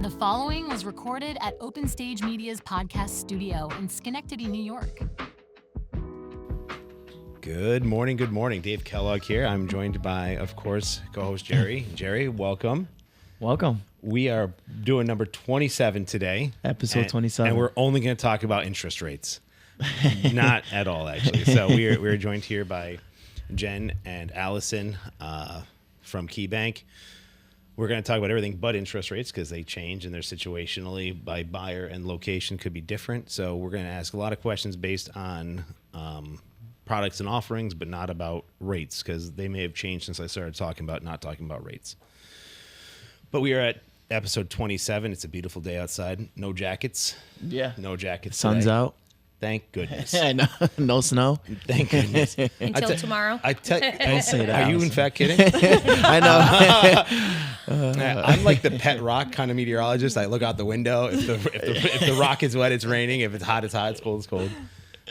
The following was recorded at Open Stage Media's podcast studio in Schenectady, New York. Good morning. Dave Kellogg here. I'm joined by, of course, co-host Jerry. Jerry, welcome. Welcome. We are doing number 27 today. Episode 27. And we're only going to talk about interest rates. Not at all, actually. So we're joined here by Jen and Allison from KeyBank. We're going to talk about everything but interest rates because they change and they're situationally by buyer and location could be different. So we're going to ask a lot of questions based on products and offerings, but not about rates because they may have changed since I started not talking about rates. But we are at episode 27. It's a beautiful day outside. No jackets. Yeah. No jackets. Sun's today. out. Thank goodness. No snow. Thank goodness. Until tomorrow. Don't say that. Are you in fact kidding? I know. I'm like the pet rock kind of meteorologist. I look out the window. If the rock is wet, it's raining. If it's hot, it's hot. It's cold, it's cold.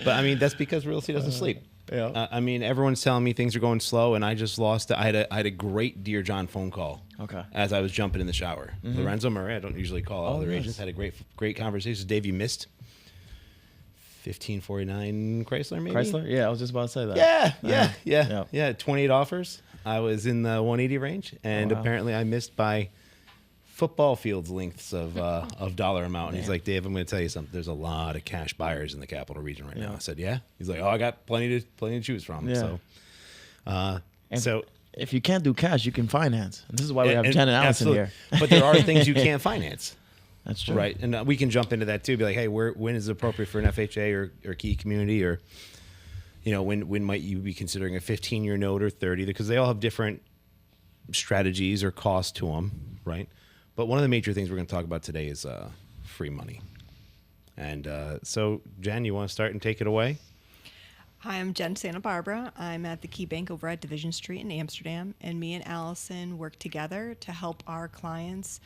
But I mean, that's because real estate doesn't sleep. Yeah. I mean, everyone's telling me things are going slow, and I just lost. I had a great Dear John phone call. Okay. As I was jumping in the shower, Lorenzo Murray. I don't usually call other nice. agents. Had a great conversation. Dave, you missed 1549 Chrysler, maybe. Chrysler? Yeah, I was just about to say that. Yeah. 28 offers. I was in the 180 range, and wow. apparently I missed by football fields lengths of dollar amount. And he's like, Dave, I'm going to tell you something. There's a lot of cash buyers in the capital region right now. I said, yeah. He's like, oh, I got plenty to choose from. Yeah. So, If you can't do cash, you can finance. And this is why we have Jen and Allison absolutely. here. But there are things you can't finance. That's true. Right. And we can jump into that too. Be like, hey, when is it appropriate for an FHA or key community, or, when might you be considering a 15-year note or 30? Because they all have different strategies or costs to them, right? But one of the major things we're going to talk about today is free money. And so, Jen, you want to start and take it away? Hi, I'm Jen Santa Barbara. I'm at the KeyBank over at Division Street in Amsterdam, and me and Allison work together to help our clients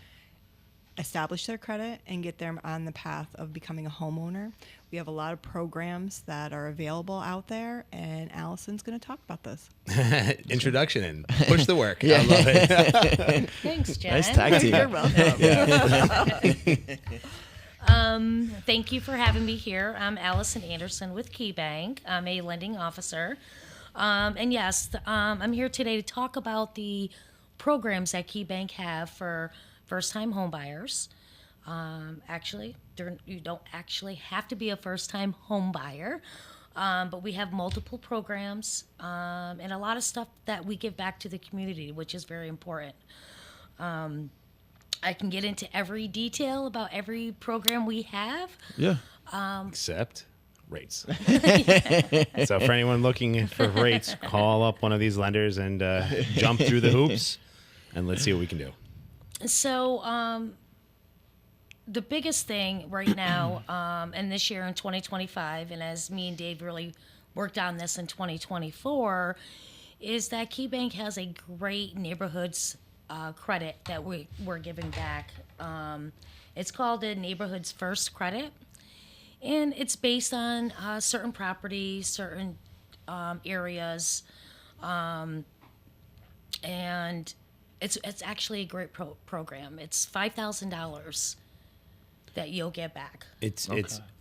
establish their credit and get them on the path of becoming a homeowner. We have a lot of programs that are available out there, and Allison's going to talk about this. Introduction and push the work. I love it. Thanks, Jen. Nice tag team. You're welcome. Thank you for having me here. I'm Allison Anderson with KeyBank. I'm a lending officer. And yes, I'm here today to talk about the programs that KeyBank have for first-time home buyers. Actually, you don't actually have to be a first-time home buyer, but we have multiple programs and a lot of stuff that we give back to the community, which is very important. I can get into every detail about every program we have. Yeah. Except rates. So for anyone looking for rates, call up one of these lenders and jump through the hoops, and let's see what we can do. So the biggest thing right now, and this year in 2025, and as me and Dave really worked on this in 2024, is that KeyBank has a great neighborhoods credit that we're giving back. It's called the Neighborhoods First Credit, and it's based on certain properties, certain areas, and it's actually a great program. It's $5,000 that you'll get back. It's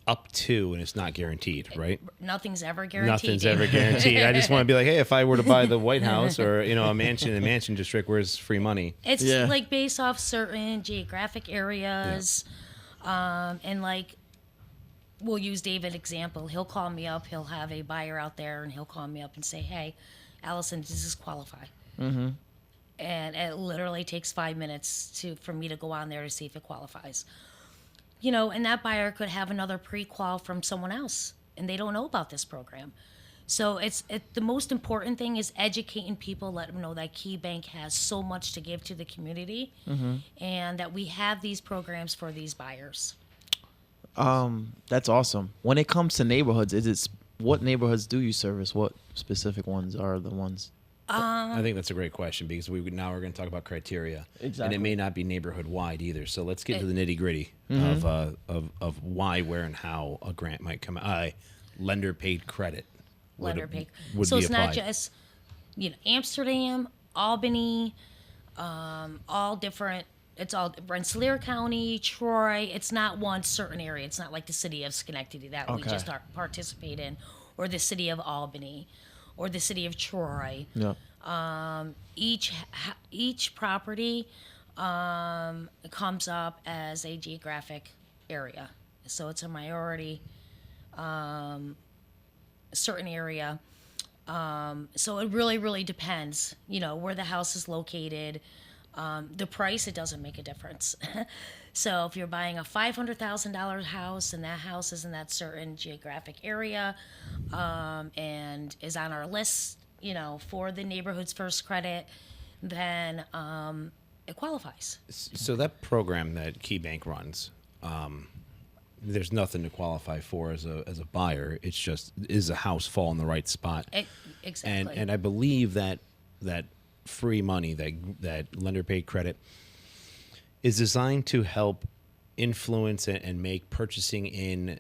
up to, and it's not guaranteed, right? Nothing's ever guaranteed. Nothing's ever guaranteed. I just want to be like, hey, if I were to buy the White House or a mansion in Mansion District, where's free money? It's like based off certain geographic areas, and like we'll use David example. He'll call me up. He'll have a buyer out there, and he'll call me up and say, hey, Allison, does this qualify? Mm-hmm. And it literally takes 5 minutes for me to go on there to see if it qualifies. And that buyer could have another pre-qual from someone else, and they don't know about this program. So the most important thing is educating people, let them know that KeyBank has so much to give to the community, and that we have these programs for these buyers. That's awesome. When it comes to neighborhoods, what neighborhoods do you service? What specific ones are the ones? I think that's a great question because we're going to talk about criteria, Exactly. and it may not be neighborhood wide either. So let's get to the nitty gritty of why, where, and how a grant might come. Lender paid credit. Lender paid. Would So be it's applied. not just Amsterdam, Albany, all different it's all Rensselaer County, Troy. It's not one certain area. It's not like the city of Schenectady that we Okay. just participate in, or the city of Albany, or the city of Troy. Yeah. Each property comes up as a geographic area, so it's a minority certain area. So it really depends, where the house is located. The price, it doesn't make a difference. So if you're buying a $500,000 house and that house is in that certain geographic area and is on our list, for the neighborhood's first credit, then it qualifies. So that program that KeyBank runs, there's nothing to qualify for as a buyer. It's just, is a house fall in the right spot? Exactly. And I believe that free money, that lender paid credit, is designed to help influence and make purchasing in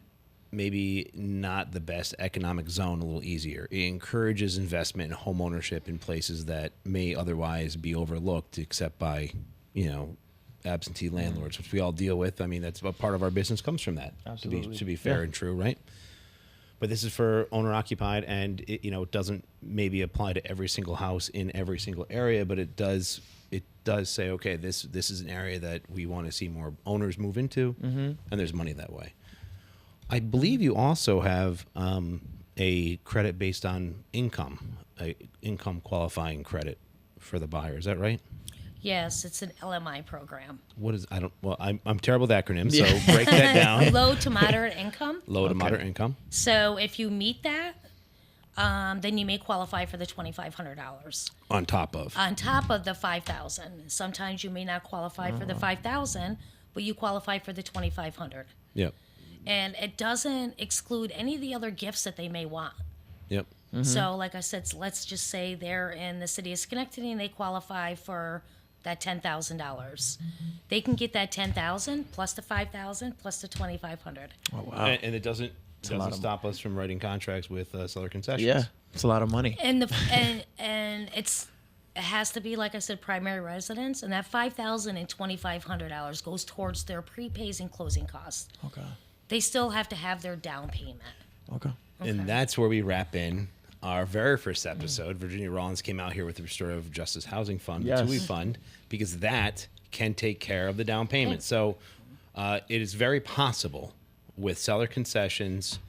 maybe not the best economic zone a little easier. It encourages investment and home ownership in places that may otherwise be overlooked, except by, absentee landlords, which we all deal with. I mean, that's a part of our business comes from that. Absolutely. To be fair Yeah. and true, right? But this is for owner occupied, and it doesn't maybe apply to every single house in every single area, but it does say, okay, this is an area that we want to see more owners move into, and there's money that way. I believe you also have a credit based on income, a income qualifying credit for the buyer. Is that right? Yes, it's an LMI program. What is? I'm terrible with acronyms, so break that down. Low to moderate income. Low to moderate income. So if you meet that, then you may qualify for the $2,500 On top of. on top of the $5,000. Sometimes you may not qualify for the $5,000, but you qualify for the $2,500. Yep. And it doesn't exclude any of the other gifts that they may want. Yep. So, like I said, let's just say they're in the city of Schenectady and they qualify for that $10,000. They can get that $10,000 plus the $5,000 plus the $2,500. Oh wow. And it doesn't a lot of- stop us from writing contracts with seller concessions. Yeah, it's a lot of money. And and it has to be, like I said, primary residence, and that $5,000 and $2,500 goes towards their prepays and closing costs. Okay. They still have to have their down payment. Okay. And that's where we wrap in our very first episode. Virginia Rollins came out here with the Restorative Justice Housing Fund, the Yes. TUI Fund, because that can take care of the down payment. So it is very possible with seller concessions,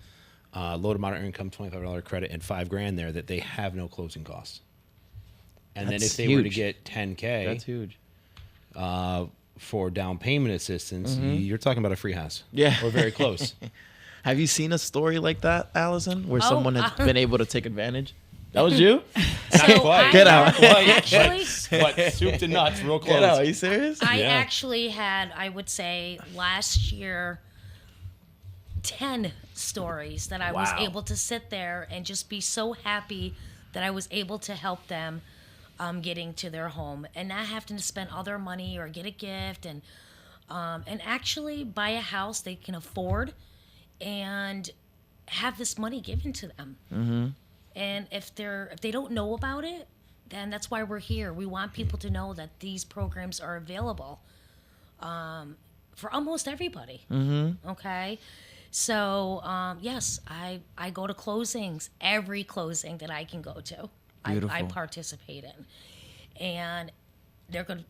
low to moderate income, $25 credit, and $5,000 there that they have no closing costs. And then That's if they were to huge. get $10K That's huge. for down payment assistance, you're talking about a free house. Yeah. Or very close. Have you seen a story like that, Allison, where Oh, someone has been able to take advantage? That was you? Not quite. Get out. Actually, But soup to nuts, real close. Get out. Are you serious? I Yeah. actually had, I would say, last year, 10 stories that I was Wow. able to sit there and just be so happy that I was able to help them getting to their home and not having to spend all their money or get a gift and actually buy a house they can afford and have this money given to them. Mm-hmm. And if they don't know about it, then that's why we're here. We want people to know that these programs are available for almost everybody. Mm-hmm. Okay. So, yes, I go to closings, every closing that I can go to. I Beautiful. participate in. And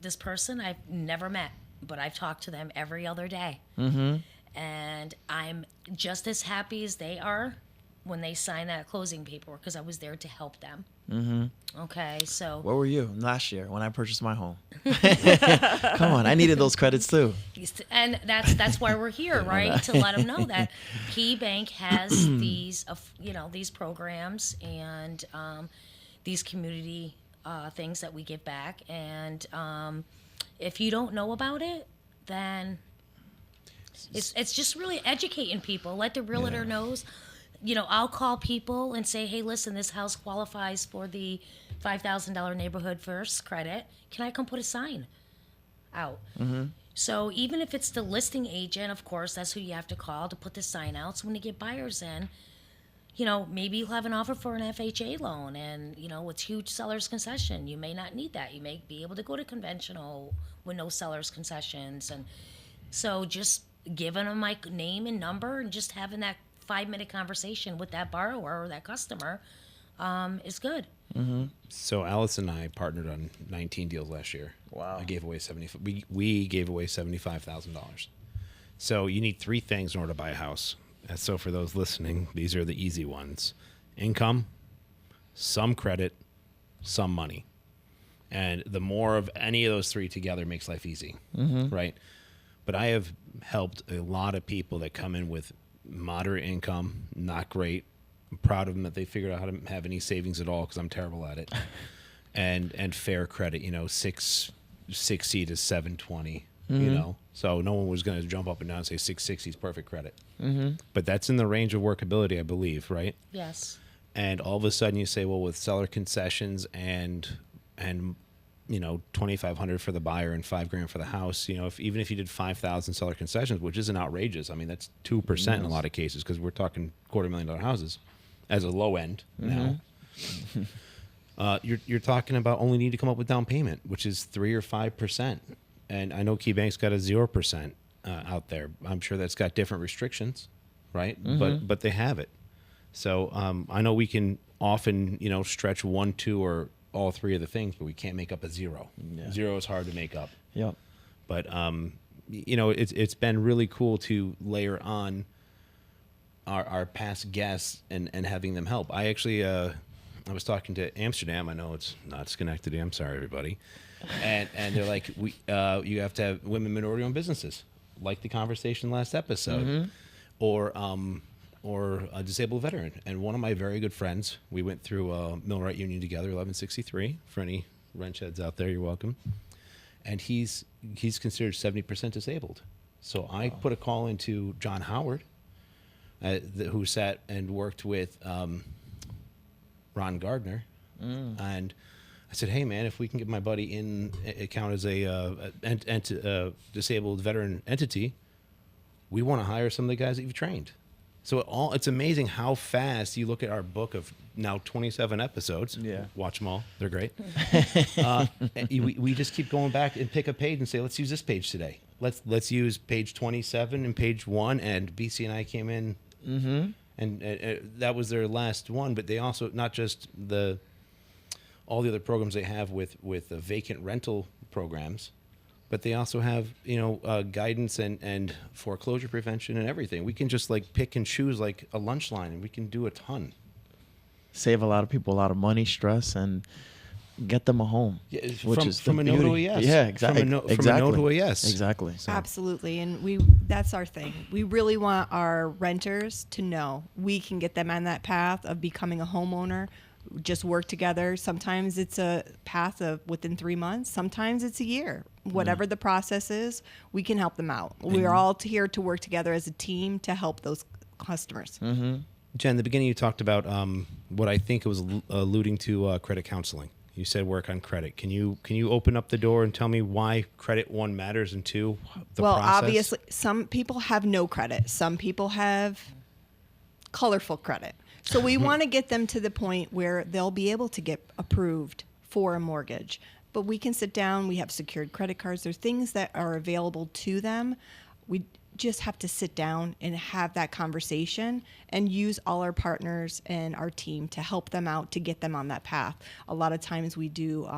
this person I've never met, but I've talked to them every other day. Mm-hmm. And I'm just as happy as they are when they sign that closing paperwork because I was there to help them. Mm-hmm. Okay, so Where were you last year when I purchased my home? Come on, I needed those credits too. and that's why we're here, right? To let them know that Key Bank has these these programs and these community things that we give back. And if you don't know about it, then it's just really educating people. Let the realtor knows. I'll call people and say, hey, listen, this house qualifies for the $5,000 neighborhood first credit. Can I come put a sign out? Mm-hmm. So even if it's the listing agent, of course, that's who you have to call to put the sign out. So when you get buyers in, maybe you'll have an offer for an FHA loan, and it's huge seller's concession. You may not need that. You may be able to go to conventional with no seller's concessions. And so just giving them my name and number and just having that 5-minute conversation with that borrower or that customer is good. So Alice and I partnered on 19 deals last year. Wow. I gave away we gave away $75,000. So you need 3 things in order to buy a house. And so for those listening, these are the easy ones: income, some credit, some money. And the more of any of those 3 together makes life easy, right? But I have helped a lot of people that come in with moderate income, not great. I'm proud of them that they figured out how to have any savings at all, because I'm terrible at it. And fair credit, 660 to 720, So no one was going to jump up and down and say 660 is perfect credit. But that's in the range of workability, I believe, right? Yes. And all of a sudden you say, well, with seller concessions and $2,500 for the buyer and $5,000 for the house, even if you did 5,000 seller concessions, which isn't outrageous. I mean, that's 2% in a lot of cases, because we're talking $250,000 houses as a low end now. You're talking about only need to come up with down payment, which is 3 or 5%. And I know KeyBank's got a 0% out there. I'm sure that's got different restrictions, right? But they have it. So I know we can often, stretch 1, 2, or all 3 of the things, but we can't make up a 0. Yeah. 0 is hard to make up. Yep. But it's been really cool to layer on our past guests and having them help. I actually I was talking to Amsterdam. I know it's not Schenectady. I'm sorry, everybody. And they're like, you have to have women minority-owned businesses, like the conversation last episode, or a disabled veteran. And one of my very good friends, we went through Millwright Union together, 1163. For any wrench heads out there, you're welcome. And he's considered 70% disabled. So I put a call into John Howard, who sat and worked with Ron Gardner, and I said, "Hey, man, if we can get my buddy in account as a disabled veteran entity, we want to hire some of the guys that you've trained." So it's amazing how fast you look at our book of now 27 episodes. Yeah. Watch them all. They're great. We just keep going back and pick a page and say, let's use this page today. Let's use page 27 and page 1. And BC and I came in, and that was their last one. But they also, not just all the other programs they have with the vacant rental programs, but they also have, guidance and foreclosure prevention and everything. We can just pick and choose like a lunch line, and we can do a ton. Save a lot of people a lot of money, stress, and get them a home. Yeah, which is from the a no to a beauty. yes. Yeah, exactly. From a no to a yes. Exactly. So. Absolutely. And that's our thing. We really want our renters to know we can get them on that path of becoming a homeowner. Just work together. Sometimes it's a path of within 3 months. Sometimes it's a year. Whatever the process is, we can help them out. We're all here to work together as a team to help those customers. Jen, in the beginning you talked about what I think it was alluding to credit counseling. You said work on credit. Can you open up the door and tell me why credit, 1, matters, and 2, the well, process? obviously, some people have no credit. Some people have colorful credit. So we want to get them to the point where they'll be able to get approved for a mortgage. But we can sit down. We have secured credit cards. There's things that are available to them. We just have to sit down and have that conversation and use all our partners and our team to help them out to get them on that path. A lot of times we do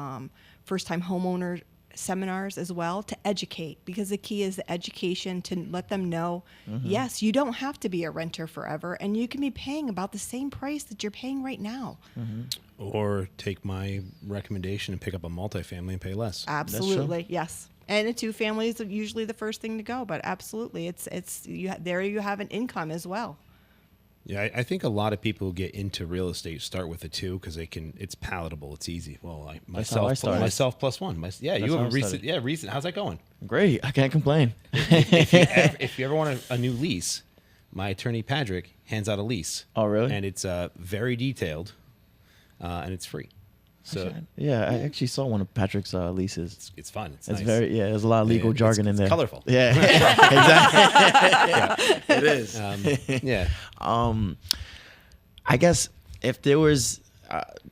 first-time homeowner seminars as well to educate, because the key is the education to let them know, yes, you don't have to be a renter forever, and you can be paying about the same price that you're paying right now. Or take my recommendation and pick up a multifamily and pay less. Absolutely, yes. And a 2-family is usually the first thing to go, but absolutely, there you have an income as well. Yeah, I think a lot of people who get into real estate start with a 2 because it's palatable, it's easy. Well, how I started. myself plus 1. You have how a I recent. started. Yeah, recent. How's that going? Great. I can't complain. If you ever want a new lease, my attorney Patrick hands out a lease. Oh, really? And it's very detailed, and it's free. So Yeah, I actually saw one of Patrick's leases. it's fun. It's It's nice. there's a lot of legal Yeah, jargon it's in there. colorful. Yeah, exactly. It is. Yeah. I guess if there was,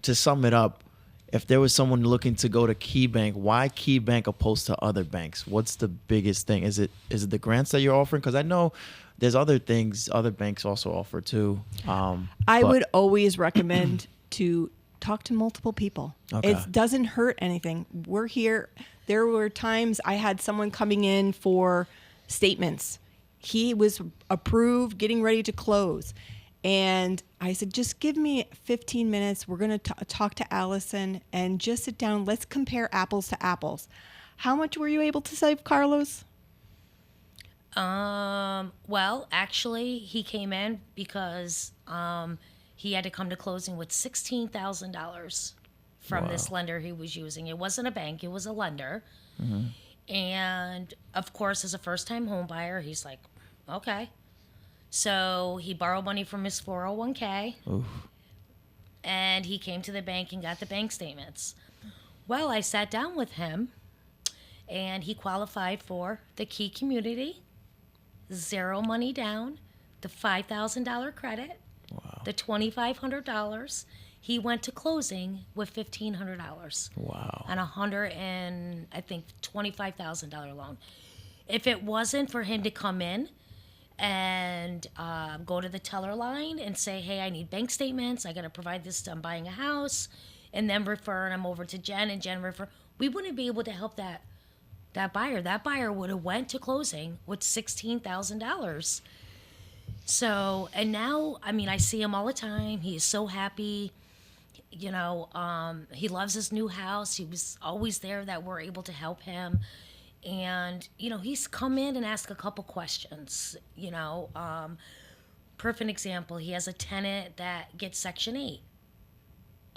to sum it up, if there was someone looking to go to KeyBank, why KeyBank opposed to other banks? What's the biggest thing? Is it the grants that you're offering? Because I know there's other things other banks also offer too. I but- would always recommend to talk to multiple people. Okay. It doesn't hurt anything. We're here. There were times I had someone coming in for statements. He was approved, getting ready to close. And I said, just give me 15 minutes. We're going to talk to Allison and just sit down. Let's compare apples to apples. How much were you able to save, Carlos? Well, actually, he came in because he had to come to closing with $16,000 from this lender he was using. It wasn't a bank; it was a lender. And of course, as a first-time home buyer, he's like, "Okay." So he borrowed money from his 401k, and he came to the bank and got the bank statements. Well, I sat down with him, and he qualified for the Key Community, 0 money down, the $5,000 credit, the $2,500. He went to closing with $1,500. Wow. On $25,000 loan. If it wasn't for him to come in and go to the teller line and say, "Hey, I need bank statements. I got to provide this. I'm buying a house," and then referring him over to Jen, and Jen we wouldn't be able to help that buyer. That buyer would have went to closing with $16,000. So, and now, I mean, I see him all the time. He is so happy. You know, he loves his new house. He was always there that we're able to help him. And, you know, he's come in and asked a couple questions. You know, perfect example, he has a tenant that gets Section 8.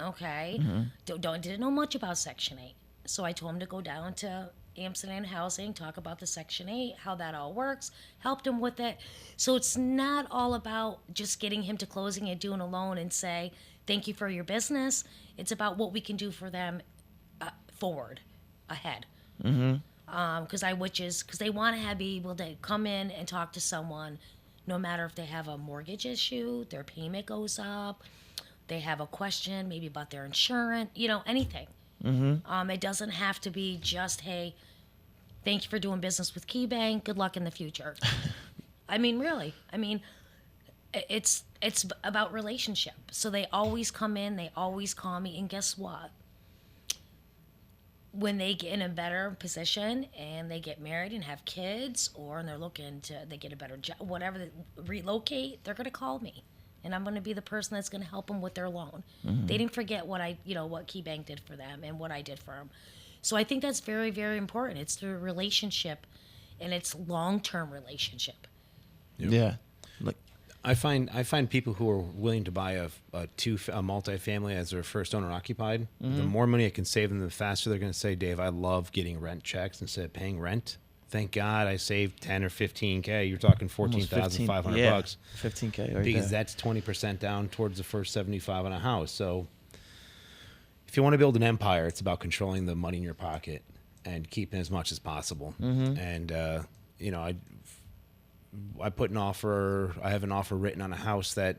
Okay. Didn't know much about Section 8. So I told him to go down to Amsterdam Housing, talk about the Section 8, how that all works, helped him with it. So it's not all about just getting him to closing and doing a loan and say, "Thank you for your business." It's about what we can do for them forward, ahead. Because they want to be able to come in and talk to someone, no matter if they have a mortgage issue, their payment goes up, they have a question maybe about their insurance, you know, anything. It doesn't have to be just, "Hey, thank you for doing business with KeyBank. Good luck in the future." I mean, really. I mean, it's about relationship. So they always come in, they always call me, and guess what? When they get in a better position and they get married and have kids, or they're looking to, they get a better job, whatever, they relocate, they're going to call me. And I'm going to be the person that's going to help them with their loan. They didn't forget what what KeyBank did for them and what I did for them. So I think that's very, very important. It's the relationship, and it's long-term relationship. Yeah. Like, I find people who are willing to buy a multifamily as their first owner occupied, the more money I can save them, the faster they're going to say, "Dave, I love getting rent checks instead of paying rent. Thank God I saved 10 or 15K. You're talking $14,500 bucks. $15K right Because there. that's 20% down towards the first 75 on a house. So if you want to build an empire, it's about controlling the money in your pocket and keeping as much as possible. And you know, I put an offer. I have an offer written on a house that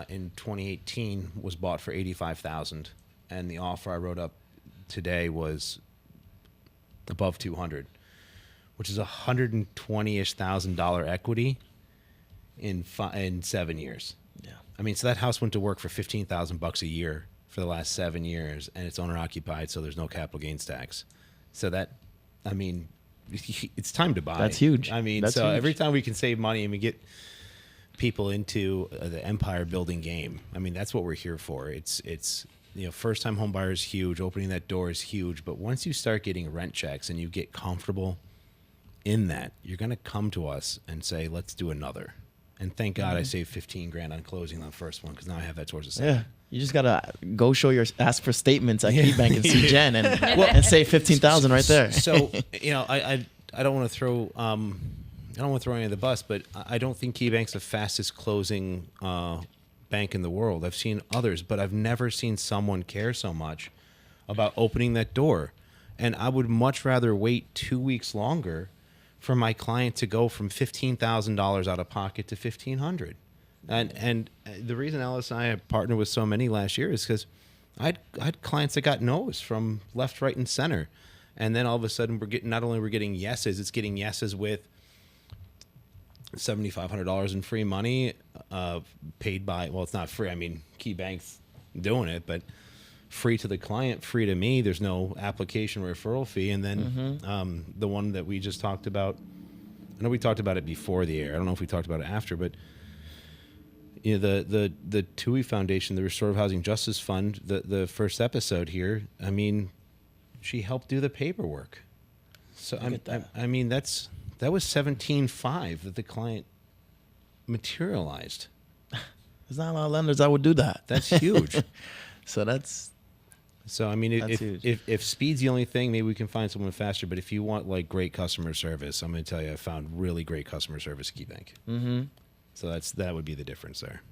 in 2018 was bought for $85,000, and the offer I wrote up today was above 200, which is $120,000 equity in 7 years. Yeah. I mean, so that house went to work for $15,000 a year for the last 7 years, and it's owner occupied, so there's no capital gains tax. So that, I mean, it's time to buy. That's huge. I mean, That's so huge. every time we can save money and we get people into the empire building game, I mean, that's what we're here for. It's you know, first time home buyer is huge. Opening that door is huge. But once you start getting rent checks and you get comfortable in that, you're going to come to us and say, "Let's do another." And thank God I saved 15 grand on closing on the first one, because now I have that towards the second. Yeah. You just gotta go ask for statements at KeyBank and see Jen and say 15,000 right there. So, you know, I don't want to throw I don't want to throw any of the bus, but I don't think KeyBank's the fastest closing bank in the world. I've seen others, but I've never seen someone care so much about opening that door. And I would much rather wait 2 weeks longer for my client to go from $15,000 out of pocket to $1,500. And the reason Alice and I have partnered with so many last year is because I had clients that got no's from left, right, and center, and then all of a sudden we're getting yeses. It's getting yeses with $7,500 in free money, paid by, well, it's not free. I mean, KeyBank's doing it, but free to the client, free to me. There's no application referral fee. And then the one that we just talked about, I know we talked about it before the air. I don't know if we talked about it after, but you know, the TUI Foundation, the Restorative Housing Justice Fund, the first episode here, I mean, she helped do the paperwork. So I mean, that was 17.5 that the client materialized. There's not a lot of lenders that would do that. That's huge. So I mean, That's huge. if speed's the only thing, maybe we can find someone faster. But if you want like great customer service, I'm going to tell you, I found really great customer service at KeyBank. Mm-hmm. So that would be the difference there.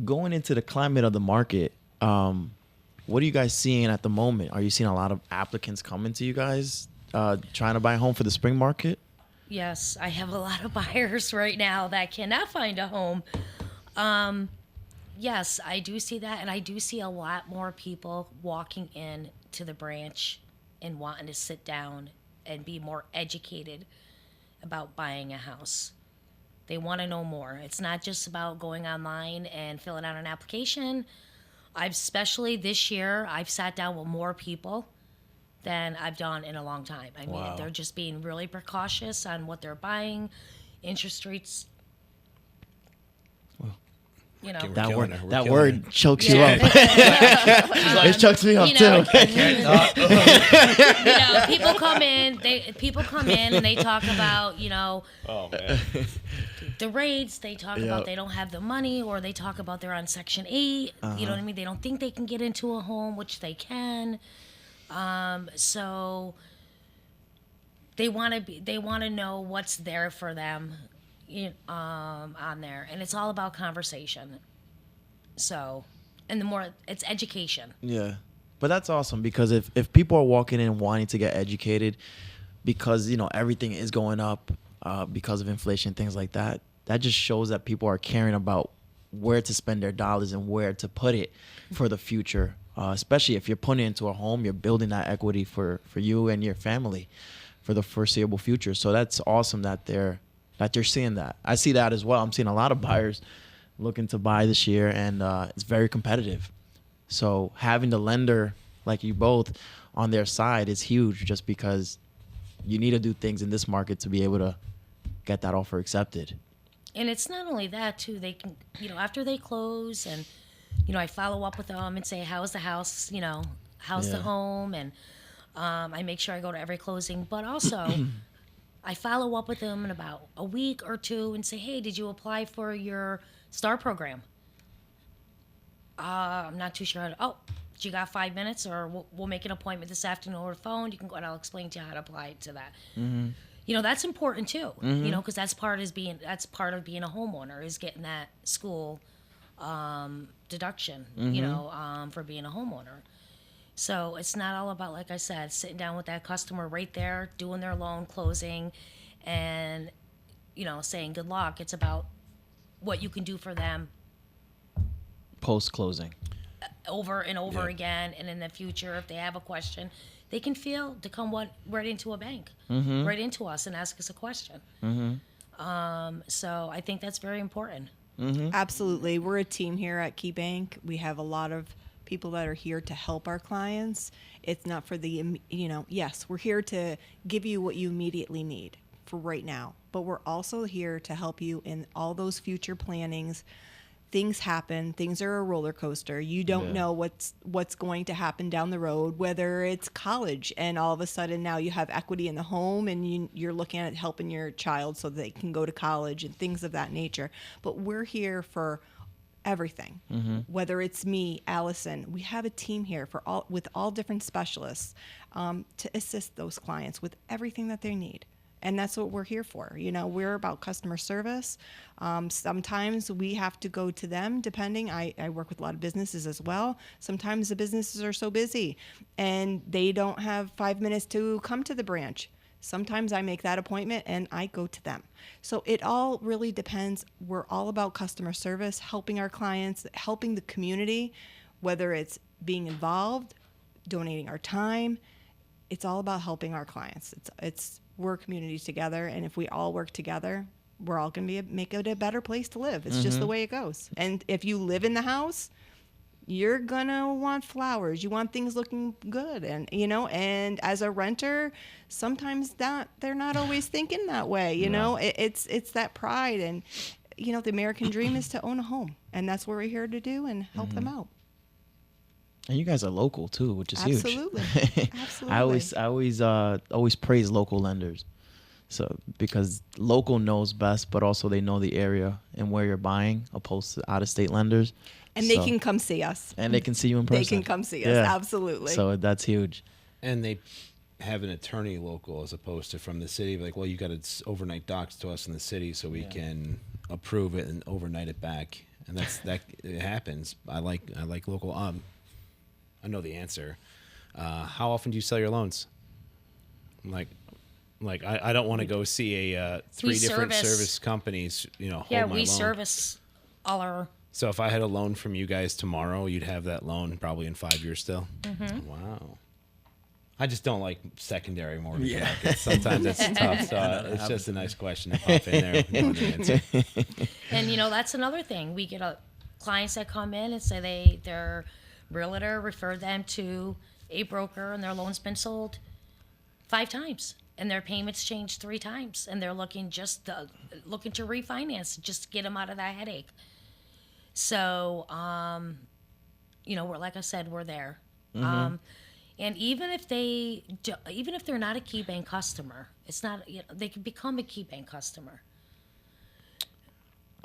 Going into the climate of the market, what are you guys seeing at the moment? Are you seeing a lot of applicants coming to you guys trying to buy a home for the spring market? Yes, I have a lot of buyers right now that cannot find a home. Yes, I do see that, and I do see a lot more people walking in to the branch and wanting to sit down and be more educated about buying a house. They want to know more. It's not just about going online and filling out an application. Especially this year, I've sat down with more people than I've done in a long time. I mean, Wow. they're just being really precautious on what they're buying. Interest rates, you know. Okay, That killing word, her. We're that killing word her. chokes you Yeah. up. It chokes me up You know, too. you know, people come in and they talk about, you know, Oh man. the rates. They talk Yeah. about they don't have the money, or they talk about they're on Section 8. You know what I mean? They don't think they can get into a home, which they can. So they want to know what's there for them, on there, and it's all about conversation. So, and the more it's education. Yeah. But that's awesome, because if people are walking in wanting to get educated because, you know, everything is going up because of inflation, things like that, that just shows that people are caring about where to spend their dollars and where to put it for the future. Especially if you're putting it into a home, you're building that equity for you and your family for the foreseeable future. So that's awesome that they're seeing that. I see that as well. I'm seeing a lot of buyers looking to buy this year, and it's very competitive. So having the lender like you both on their side is huge, just because you need to do things in this market to be able to get that offer accepted. And it's not only that too. They can, after they close, and I follow up with them and say, how's the house? How's the Yeah. home? And I make sure I go to every closing. But also, I follow up with them in about a week or two and say, hey, did you apply for your STAR program? I'm not too sure how to. Oh, you got 5 minutes, or we'll make an appointment this afternoon over the phone. You can go and I'll explain to you how to apply to that. Mm-hmm. That's important too. Mm-hmm. Because that's part of being a homeowner, is getting that school deduction. For being a homeowner. So it's not all about, like I said, sitting down with that customer right there, doing their loan closing, and saying good luck. It's about what you can do for them Post closing. over and over Yeah. again, and in the future, if they have a question, they can feel to come right into a bank, right into us, and ask us a question. So I think that's very important. Absolutely. We're a team here at KeyBank. We have a lot of people that are here to help our clients. It's not for yes, we're here to give you what you immediately need for right now, but we're also here to help you in all those future plannings. Things happen. Things are a roller coaster. You don't know what's going to happen down the road, whether it's college and all of a sudden now you have equity in the home and you're looking at helping your child so they can go to college and things of that nature. But we're here for everything. Whether it's me, Allison, we have a team here with all different specialists to assist those clients with everything that they need. And that's what we're here for. We're about customer service. Sometimes we have to go to them, depending. I work with a lot of businesses as well. Sometimes the businesses are so busy and they don't have 5 minutes to come to the branch. Sometimes I make that appointment and I go to them. So it all really depends. We're all about customer service, helping our clients, helping the community, whether it's being involved, donating our time. It's all about helping our clients. We're communities together, and if we all work together, we're all going to make it a better place to live. It's just the way it goes. And if you live in the house, you're gonna want flowers. You want things looking good, and and as a renter, sometimes they're not always thinking that way. It's that pride, and the American dream is to own a home, and that's what we're here to do and help them out. And you guys are local too, which is Absolutely. huge. Absolutely. I always praise local lenders. So because local knows best, but also they know the area and where you're buying, opposed to out-of-state lenders. And they can come see us. And they can see you in person. They can come see us. Absolutely. So that's huge. And they have an attorney local as opposed to from the city. Like, well, you got to overnight docs to us in the city so we can approve it and overnight it back. And that it happens. I like local. I know the answer. How often do you sell your loans? Like I don't want to go see a three different service companies. Hold my we loan. service all our. So if I had a loan from you guys tomorrow, you'd have that loan probably in 5 years still. Mm-hmm. Wow. I just don't like secondary mortgage markets. Sometimes it's tough. So it's just a nice question to pop in there. You know the answer. And that's another thing. We get clients that come in and say their realtor referred them to a broker, and their loan's been sold 5 times, and their payments changed 3 times, and they're looking to refinance, just to get them out of that headache. So, we're, like I said, we're there. And even if they're not a KeyBank customer, it's not, they can become a KeyBank customer.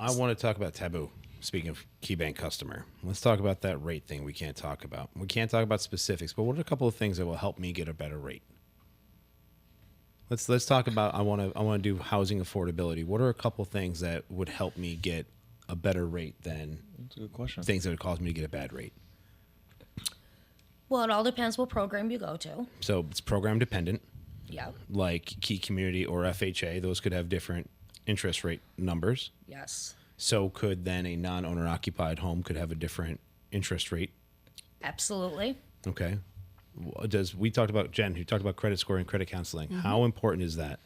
I want to talk about taboo. Speaking of KeyBank customer, let's talk about that rate thing we can't talk about. We can't talk about specifics, but what are a couple of things that will help me get a better rate? Let's talk about, I want to do housing affordability. What are a couple of things that would help me get a better rate than That's a good question. things that would cause me to get a bad rate? Well, it all depends what program you go to. So it's program dependent, Yeah. like Key Community or FHA. Those could have different interest rate numbers. Yes. So could then a non-owner occupied home could have a different interest rate. Absolutely. Okay. We talked about, Jen, you talked about credit scoring, credit counseling. How important is that?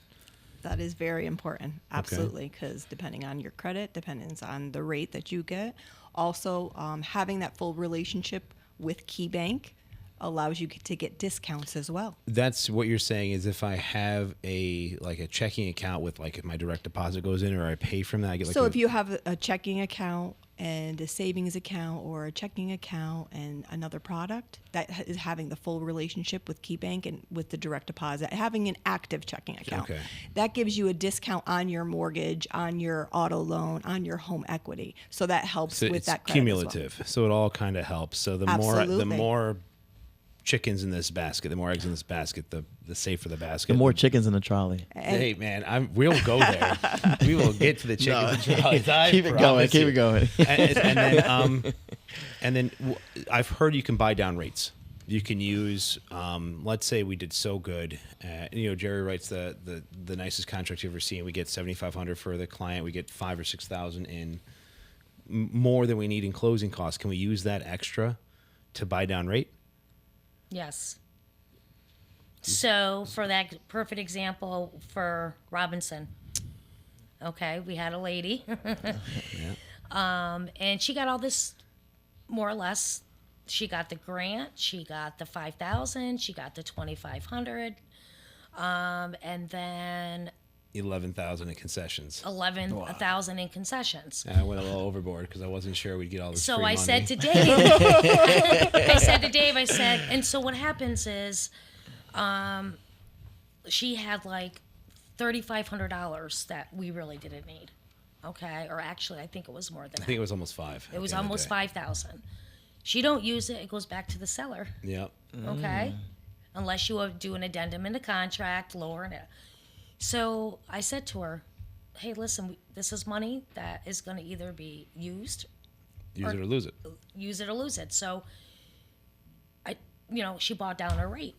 That is very important. Absolutely. Because depending on your credit, depends on the rate that you get. Also, having that full relationship with KeyBank allows you to get discounts as well. That's what you're saying is if I have a checking account with if my direct deposit goes in or I pay from that, I get So if you have a checking account and a savings account or a checking account and another product, that is having the full relationship with KeyBank and with the direct deposit, having an active checking account. Okay. That gives you a discount on your mortgage, on your auto loan, on your home equity. So that helps so with it's that credit cumulative. So it all kind of helps. So the Absolutely. more chickens in this basket, the more eggs in this basket, the safer the basket. The more chickens in the trolley. Hey man, we'll go there. We will get to the chickens and trolleys. I Keep it going. promise Keep you. it going. And then I've heard you can buy down rates. You can use, let's say we did so good. Jerry writes the nicest contract you've ever seen. We get $7,500 for the client. We get $5,000 or $6,000 in more than we need in closing costs. Can we use that extra to buy down rate? Yes. So for that perfect example for Robinson, okay, we had a lady, and she got all this more or less. She got the grant, she got the $5,000, she got the $2,500, and then 11,000 in concessions. 11,000 in concessions. I went a little overboard because I wasn't sure we'd get all this. So free I money. said to Dave, and so what happens is, she had like $3,500 that we really didn't need. Okay, or actually, I think it was more than that. I think it was almost 5. It was almost 5,000. She don't use it; it goes back to the seller. Yep. Okay, unless you do an addendum in the contract, lowering it. So I said to her, "Hey, listen, this is money that is going to either be used, Use it or lose it. use it or lose it." So she bought down her rate.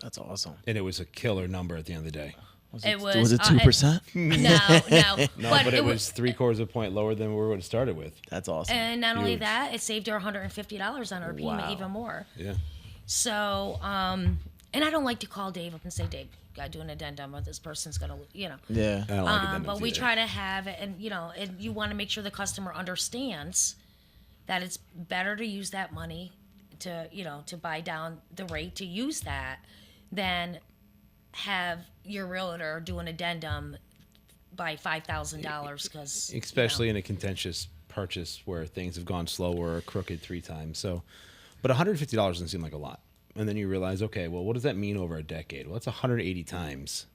That's awesome. And it was a killer number at the end of the day. Was It was, was it 2%? No. No, but it was 3/4 of a point lower than we would have started with. That's awesome. And not only Huge. that, it saved her $150 on her payment, Wow. even more. Yeah. So, and I don't like to call Dave up and say, Dave, gotta do an addendum, or this person's gonna, yeah. I don't like addendums but we either. try to have it, and and you want to make sure the customer understands that it's better to use that money to, to buy down the rate to use that than have your realtor do an addendum by $5,000 because Especially in a contentious purchase where things have gone slower or crooked 3 times. So, but $150 doesn't seem like a lot. And then you realize, okay, well, what does that mean over a decade? Well, it's 180 times.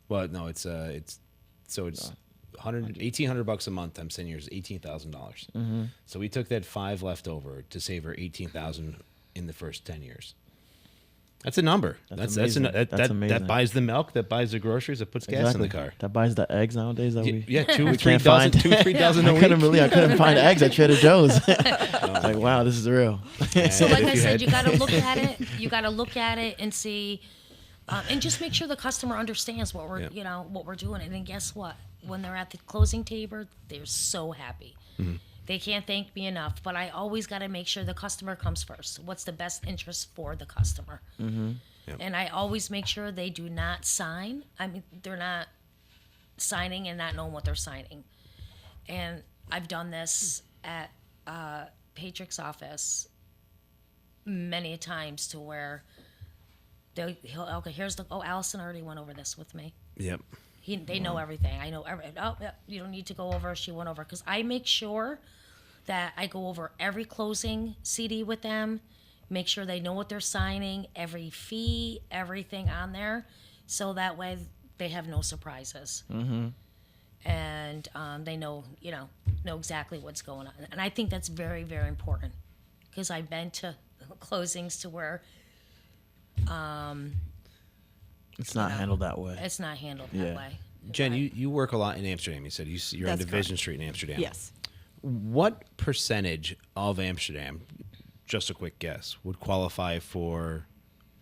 Well, no, it's $1,800 a month. I'm saying yours $18,000. So we took that 5 left over to save her $18,000 in the first 10 years. That's a number. That's amazing. that That's amazing. that buys the milk, that buys the groceries, that puts gas in the car. That buys the eggs nowadays that we Yeah, 2 or 3 can't dozen, find. 2 or 3 dozen a I week. couldn't find eggs at Trader Joe's. Like, wow, this is real. So like if I you said, had- you got to look at it. You got to look at it and see, and just make sure the customer understands what we're, Yeah. what we're doing. And then guess what? When they're at the closing table, they're so happy. Mm-hmm. They can't thank me enough. But I always got to make sure the customer comes first. What's the best interest for the customer? Mm-hmm. Yep. And I always make sure they do not sign. I mean, they're not signing and not knowing what they're signing. And I've done this at Patrick's office many times to where Allison already went over this with me. Yep. They know everything. I know everything. Oh, yeah, you don't need to go over. She went over because I make sure that I go over every closing CD with them, make sure they know what they're signing, every fee, everything on there, so that way they have no surprises. Mm-hmm. And they know exactly what's going on. And I think that's very, very important because I've been to closings to where It's not handled that way. it's not handled Yeah. that way. Jen, you work a lot in Amsterdam. You said you're on That's Division correct. Street in Amsterdam. Yes. What percentage of Amsterdam, just a quick guess, would qualify for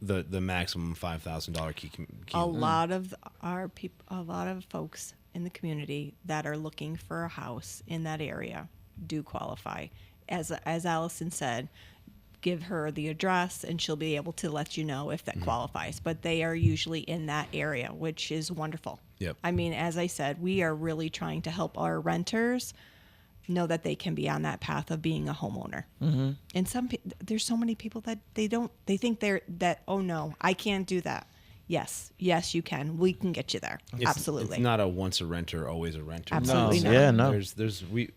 the maximum $5,000 key? A lot of a lot of folks in the community that are looking for a house in that area do qualify. As Allison said, give her the address and she'll be able to let you know if that qualifies. But they are usually in that area, which is wonderful. Yep. I mean, as I said, we are really trying to help our renters know that they can be on that path of being a homeowner. Mm-hmm. And there's so many people that they think oh no, I can't do that. Yes, you can. We can get you there. Absolutely. It's not a once a renter, always a renter. Absolutely No. not. Yeah, no.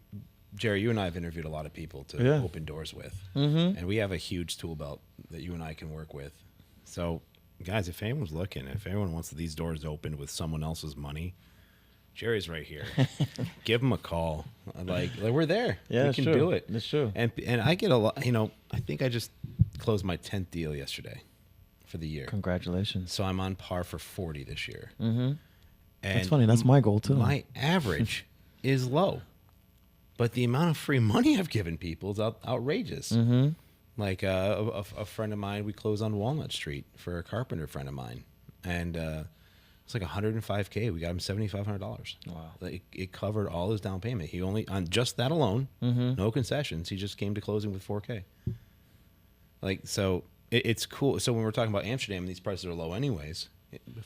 Jerry, you and I have interviewed a lot of people to Yeah. open doors with, and we have a huge tool belt that you and I can work with. So, guys, if anyone's looking, if anyone wants these doors opened with someone else's money, Jerry's right here. Give him a call. Like we're there. Yeah, we it's can true. do it. It's true. And I get a lot. I think I just closed my 10th deal yesterday for the year. Congratulations. So I'm on par for 40 this year. Mm-hmm. And That's funny. That's my goal too. my average is low, but the amount of free money I've given people is outrageous. Mm-hmm. Like a friend of mine, we closed on Walnut Street for a carpenter friend of mine, and it's like $105K. We got him $7,500. Wow. Like it covered all his down payment. He only on just that alone, no concessions. He just came to closing with $4K. Like so, it's cool. So when we're talking about Amsterdam, these prices are low anyways.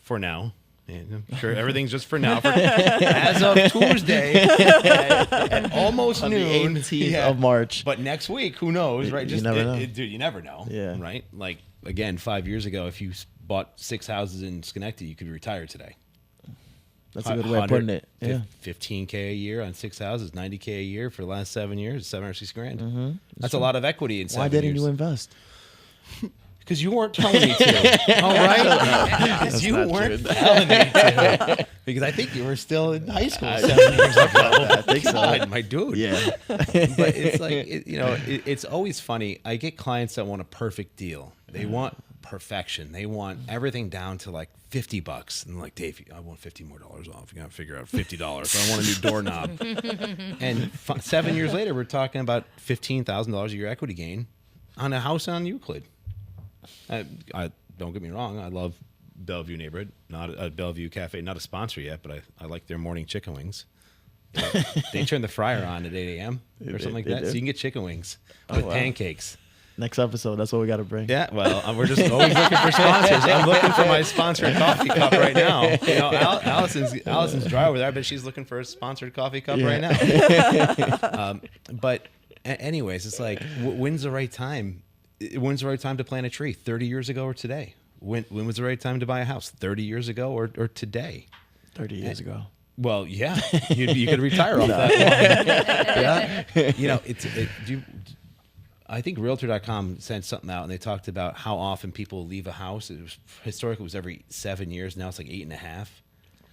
For now. And I'm sure everything's just for now. As of Tuesday, at almost On the noon, 18th of March. But next week, who knows, right? You never know. Dude, you never know. Yeah. Right? Like, again, 5 years ago, if you bought 6 houses in Schenectady, you could be retired today. That's a good way of putting it. 100, Yeah. 15K a year on 6 houses, 90K a year for the last 7 years, $760,000. Mm-hmm. That's a lot of equity in 7 Why years. didn't you invest? Because you weren't telling me to. All right? Because you weren't telling me to. Because I think you were still in high school 7 years ago. I think so. God, my dude. Yeah. But it's like, it's always funny. I get clients that want a perfect deal. They want perfection. They want everything down to like $50. And I'm like, Dave, I want $50 more off. You got to figure out $50. I want a new doorknob. And 7 years later, we're talking about $15,000 a year equity gain on a house on Euclid. don't get me wrong, I love Bellevue neighborhood, not a Bellevue Cafe, not a sponsor yet, but I like their morning chicken wings. They turn the fryer on at 8 a.m. or something like They that, do? so you can get chicken wings with wow. pancakes. Next episode, that's what we got to bring. Yeah, well, we're just always looking for sponsors. I'm looking for my sponsored coffee cup right now. You know, Allison's dry over there, but she's looking for a sponsored coffee cup right now. But anyways, it's like, when's the right time? When's the right time to plant a tree? 30 years ago or today? When was the right time to buy a house? 30 years ago or today? 30 years ago. Well, yeah, you could retire off that long. Yeah, you know, I think Realtor.com sent something out, and they talked about how often people leave a house. Historically, it was every 7 years. Now it's like 8.5.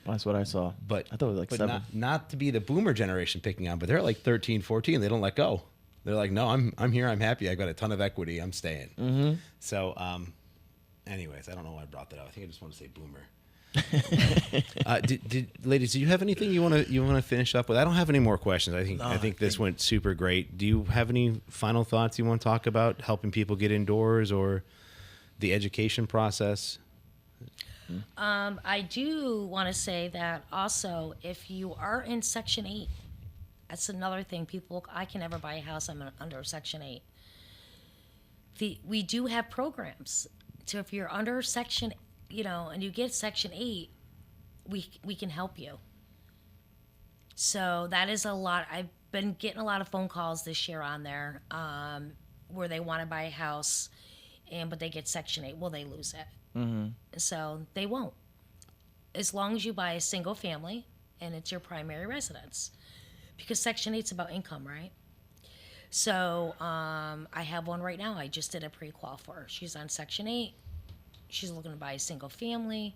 That's what I saw. But I thought it was like 7. Not to be the boomer generation picking on, but they're like 13, 14. They don't let go. They're like, no, I'm here. I'm happy. I got a ton of equity. I'm staying. Mm-hmm. So, anyways, I don't know why I brought that up. I think I just want to say boomer. Ladies, do you have anything you want to finish up with? I don't have any more questions. I think this went super great. Do you have any final thoughts you want to talk about helping people get indoors or the education process? I do want to say that also, if you are in Section 8, that's another thing. I can never buy a house. I'm under Section 8. We do have programs. So if you're under Section, and you get Section 8, we can help you. So that is a lot. I've been getting a lot of phone calls this year on there where they want to buy a house, but they get Section 8. Well, they lose it. Mm-hmm. So they won't. As long as you buy a single family and it's your primary residence. Because Section 8's about income, right? So I have one right now. I just did a pre-qual for her. She's on Section 8. She's looking to buy a single family.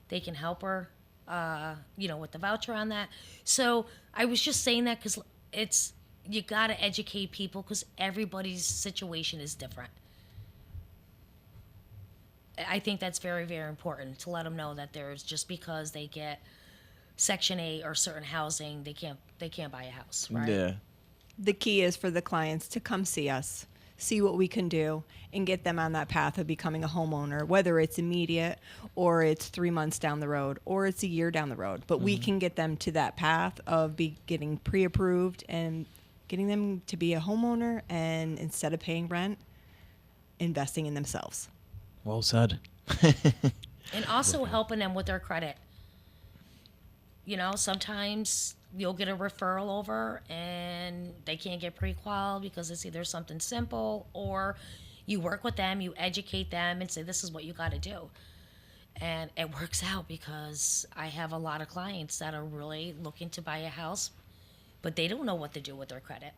They can help her, with the voucher on that. So I was just saying that because you got to educate people because everybody's situation is different. I think that's very, very important to let them know that there's just because they get Section 8 or certain housing, they can't buy a house, right? Yeah. The key is for the clients to come see us, see what we can do, and get them on that path of becoming a homeowner, whether it's immediate or it's 3 months down the road or it's a year down the road. But we can get them to that path of getting pre-approved and getting them to be a homeowner, and instead of paying rent, investing in themselves. Well said. And also helping them with their credit. Sometimes you'll get a referral over and they can't get pre-qual because it's either something simple, or you work with them, you educate them and say, this is what you got to do. And it works out because I have a lot of clients that are really looking to buy a house, but they don't know what to do with their credit.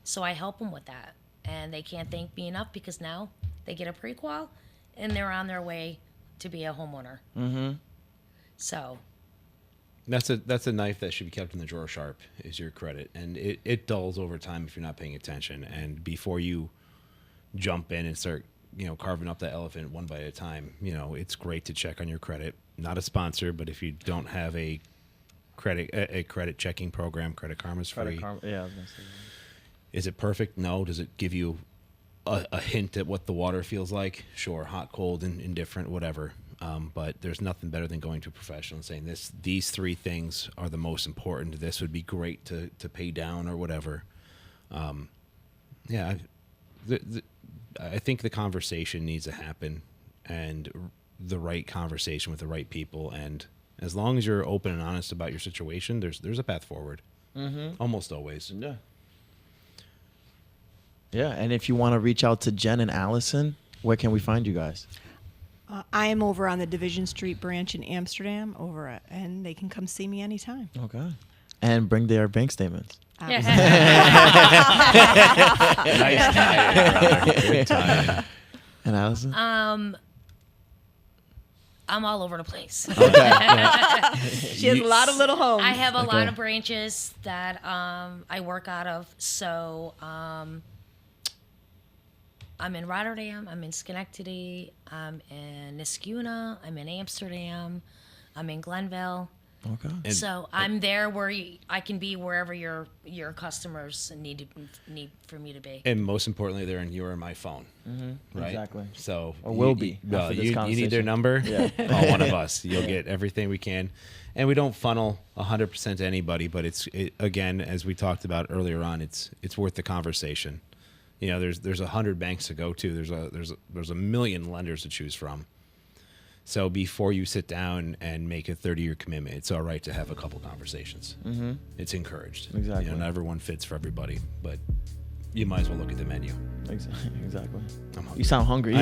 So I help them with that. And they can't thank me enough because now they get a pre-qual and they're on their way to be a homeowner. Mm-hmm. So that's a knife that should be kept in the drawer sharp, is your credit. And it dulls over time if you're not paying attention. And before you jump in and start, carving up that elephant one bite at a time, it's great to check on your credit. Not a sponsor, but if you don't have a credit checking program, Credit Karma's free. Yeah, I was gonna say that. Is it perfect? No. Does it give you a hint at what the water feels like? Sure, hot, cold, and indifferent, whatever. But there's nothing better than going to a professional and saying these 3 things are the most important. This would be great to pay down or whatever. I think the conversation needs to happen, and the right conversation with the right people. And as long as you're open and honest about your situation, there's a path forward. Mm-hmm. Almost always. Yeah. Yeah, and if you want to reach out to Jen and Allison, where can we find you guys? I am over on the Division Street branch in Amsterdam, and they can come see me anytime. Okay. And bring their bank statements. Nice tie, brother. Good tie. And Allison? I'm all over the place. Okay. She has a lot of little homes. I have a lot Okay. of branches that I work out of. So I'm in Rotterdam, I'm in Schenectady, I'm in Niskuna, I'm in Amsterdam, I'm in Glenville. Okay. And- So I'm there where I can be wherever your customers need for me to be. And most importantly, they're in your or my phone, right? Exactly. So Or will you- be Well, after this you need their conversation. number. Yeah. Call one of us. You'll get everything we can, and we don't funnel 100% to anybody. But again, as we talked about earlier on, it's worth the conversation. You know, there's 100 banks to go to. There's a million lenders to choose from. So before you sit down and make a 30-year commitment, it's all right to have a couple conversations. Mm-hmm. It's encouraged. Exactly. You know, not everyone fits for everybody, but you might as well look at the menu. Exactly. I'm hungry. You sound hungry. I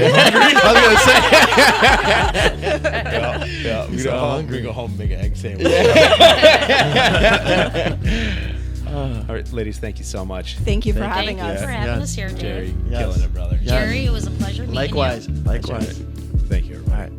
Yeah, we sound hungry. go home and make an egg sandwich. All right, ladies, thank you so much. Thank you for Thank having Thank you us. for having Yes. us here, Dave. Jerry, Yes. killing it, brother. Yes. Jerry, it was a pleasure meeting Likewise. you. Likewise. Thank you, everybody. All right.